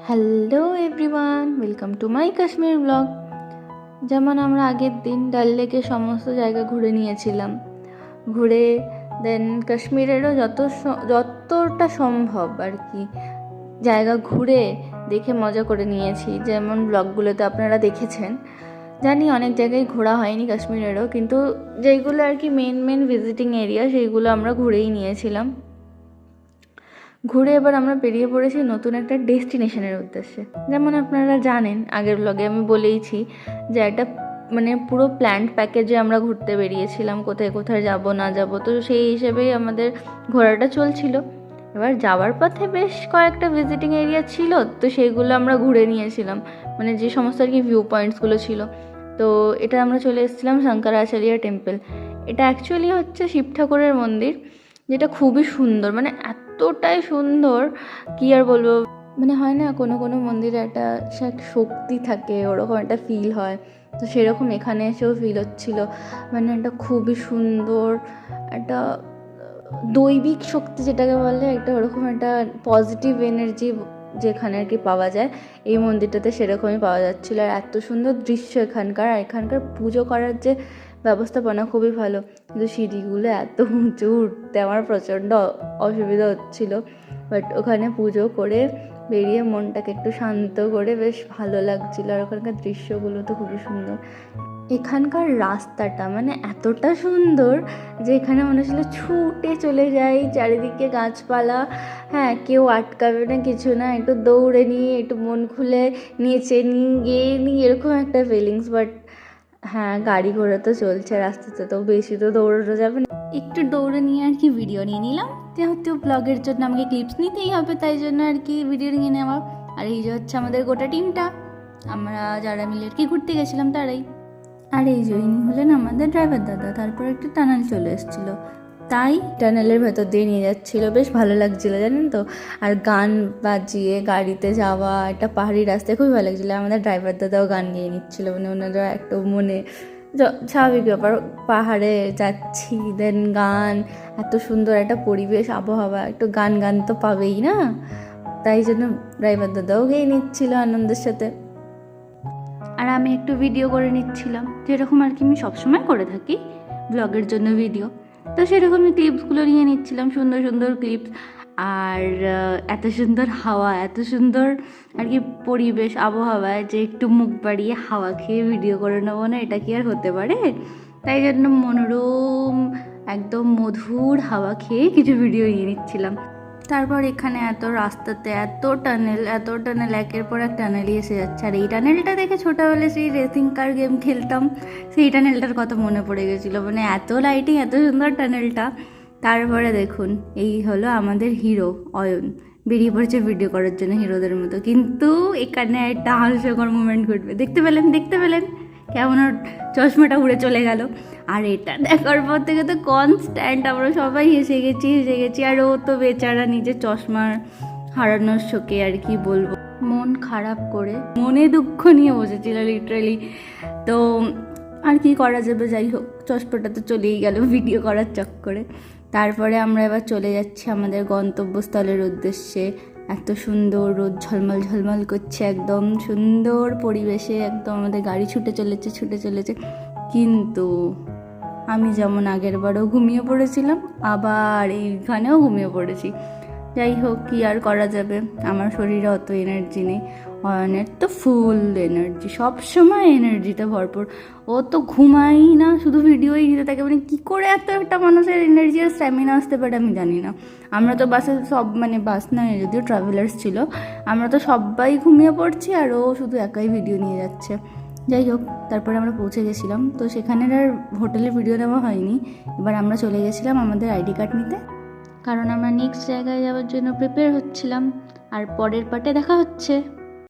Hello everyone, welcome to my Kashmir blog. যেমন আমরা আগের দিন ডাল লেকে সমস্ত জায়গা ঘুরে নিয়েছিলাম, ঘুরে দেন কাশ্মীরেরও যতটা সম্ভব আর কি জায়গা ঘুরে দেখে মজা করে নিয়েছি। যেমন ব্লগগুলোতে আপনারা দেখেছেন, জানি অনেক জায়গায় ঘোরা হয়নি কাশ্মীরেরও, কিন্তু যেইগুলো আর কি মেন ভিজিটিং এরিয়া সেইগুলো আমরা ঘুরেই নিয়েছিলাম। ঘুরে এবার আমরা বেরিয়ে পড়েছি নতুন একটা ডেস্টিনেশনের উদ্দেশ্যে। যেমন আপনারা জানেন, আগের ব্লগে আমি বলেইছি যে একটা পুরো প্ল্যান্ড প্যাকেজে আমরা ঘুরতে বেরিয়েছিলাম, কোথায় কোথায় যাব না যাব, তো সেই হিসেবেই আমাদের ঘোরাটা চলছিল। এবার যাওয়ার পথে বেশ কয়েকটা ভিজিটিং এরিয়া ছিল, তো সেইগুলো আমরা ঘুরে নিয়েছিলাম, যে সমস্ত আর কি ভিউ পয়েন্টসগুলো ছিল। তো এটা আমরা চলে এসেছিলাম শঙ্করাচার্য টেম্পল। এটা অ্যাকচুয়ালি হচ্ছে শিব ঠাকুরের মন্দির, যেটা খুবই সুন্দর, এতটাই সুন্দর কি আর বলবো। হয় না কোনো কোনো মন্দিরে একটা শক্তি থাকে, ওরকম একটা ফিল হয়, তো সেরকম এখানে এসেও ফিল হচ্ছিল। একটা খুবই সুন্দর একটা দৈবিক শক্তি যেটাকে বলে, একটা ওরকম একটা পজিটিভ এনার্জি যেখানে আর কি পাওয়া যায়, এই মন্দিরটাতে সেরকমই পাওয়া যাচ্ছিলো। আর এত সুন্দর দৃশ্য এখানকার পুজো করার যে ব্যবস্থাপনা খুবই ভালো, কিন্তু সিঁড়িগুলো এত উঁচু, উঠতে আমার প্রচণ্ড অসুবিধা হচ্ছিলো। বাট ওখানে পুজো করে বেরিয়ে মনটাকে একটু শান্ত করে বেশ ভালো লাগছিলো। আর ওখানকার দৃশ্যগুলো তো খুবই সুন্দর। এখানকার রাস্তাটা এতটা সুন্দর যে এখানে মনে হচ্ছিল ছুটে চলে যাই, চারিদিকে গাছপালা, হ্যাঁ কেউ আটকাবে না, কিছু না, একটু দৌড়ে নিয়ে একটু মন খুলে নিচে নিয়ে গিয়ে নিই, এরকম একটা ফিলিংস। বাট হ্যাঁ, গাড়ি ঘোড়া তো চলছে রাস্তাতে, তো বেশি তো দৌড়ানো যাবে না, একটু দৌড়ে নিয়ে আর কি ভিডিও নিয়ে নিলাম। যেহেতু ব্লগের জন্য আমাকে ক্লিপস নিতেই হবে, তাই জন্য আর কি ভিডিও নিয়ে নেওয়া। আর এই যে হচ্ছে আমাদের গোটা টিমটা, আমরা যারা মিলে আর কি ঘুরতে গেছিলাম তারাই। আর এই যে ইনি হলেন আমাদের ড্রাইভার দাদা। তারপর একটা টানেল চলে এসেছিল, তাই টানেলের ভেতর দিয়ে নিয়ে যাচ্ছিলো, বেশ ভালো লাগছিলো জানেন তো। আর গান বাজিয়ে গাড়িতে যাওয়া, একটা পাহাড়ি রাস্তায় খুবই ভালো লাগছিলো। আমাদের ড্রাইভার দাদাও গান গিয়ে নিচ্ছিলো, ওনারা একটু স্বাভাবিক ব্যাপার, পাহাড়ে যাচ্ছি দেন গান, এত সুন্দর একটা পরিবেশ আবহাওয়া, একটু গান তো পাবেই না, তাই জন্য ড্রাইভার দাদাও গিয়ে নিচ্ছিলো আনন্দের সাথে। আর আমি একটু ভিডিও করে নিচ্ছিলাম, যেরকম আর কি আমি সবসময় করে থাকি ব্লগের জন্য ভিডিও, তো সেরকমই ক্লিপসগুলো নিয়ে নিচ্ছিলাম, সুন্দর সুন্দর ক্লিপস। আর এত সুন্দর হাওয়া, এত সুন্দর আর কি পরিবেশ আবহাওয়ায় যে একটু মুখ বাড়িয়ে হাওয়া খেয়ে ভিডিও করে নেবো না, এটা কি আর হতে পারে। তাই জন্য মনোরম একদম মধুর হাওয়া খেয়ে কিছু ভিডিও নিয়ে নিচ্ছিলাম। তারপর এখানে রাস্তাতে এত টানেল, একের পর এক টানেলই এসে যাচ্ছে। আর এই টানেলটা দেখে ছোটোবেলায় সেই রেসিং কার গেম খেলতাম, সেই টানেলটার কথা মনে পড়ে গেছিলো। এত লাইটিং, এত সুন্দর টানেলটা। তারপরে দেখুন, এই হলো আমাদের হিরো অয়ন, বেরিয়ে পড়েছে ভিডিও করার জন্য হিরোদের মতো। কিন্তু এখানে একটা হাস্যকর মুমেন্ট ঘটবে, দেখতে পেলেন কেমন ওর চশমাটা উড়ে চলে গেল। আর এটা দেখার পর থেকে তো কনস্ট্যান্ট আমরা সবাই হেসে গেছি। আর ও তো বেচারা নিজের চশমার হারানোর শোকে আর কি বলবো, মন খারাপ করে মনে দুঃখ নিয়ে বসেছিল লিটারালি। তো আর কি করা যাবে, যাই হোক চশমাটা তো চলেই গেল ভিডিও করার চক্করে। তারপরে আমরা এবার চলে যাচ্ছি আমাদের গন্তব্যস্থলের উদ্দেশ্যে। এত সুন্দর রোদ ঝলমল করছে, একদম সুন্দর পরিবেশে একদম আমাদের গাড়ি ছুটে চলেছে। কিন্তু আমি যেমন আগের বারও ঘুমিয়ে পড়েছিলাম, আবার এইখানেও ঘুমিয়ে পড়েছি। যাই হোক, কি আর করা যাবে, আমার শরীরে অত এনার্জি নেই। অয়নের তো ফুল এনার্জি, সবসময় এনার্জিতে ভরপুর। ও তো ঘুমাই না, শুধু ভিডিওই নিতে থাকে। কী করে এত একটা মানুষের এনার্জি আর স্ট্যামিনা আসতে পারে আমি জানি না। আমরা তো বাসে সব বাস নয়, যদিও ট্রাভেলার্স ছিল, আমরা তো সবাই ঘুমিয়ে পড়ছি, আর ও শুধু একাই ভিডিও নিয়ে যাচ্ছে। যাই হোক, তারপরে আমরা পৌঁছে গেছিলাম, তো সেখানের আর হোটেলের ভিডিও নেওয়া হয়নি। এবার আমরা চলে গেছিলাম আমাদের আইডি কার্ড নিতে, কারণ আমরা নেক্সট জায়গায় যাওয়ার জন্য প্রিপেয়ার হচ্ছিলাম। আর পরের পার্টে দেখা হচ্ছে।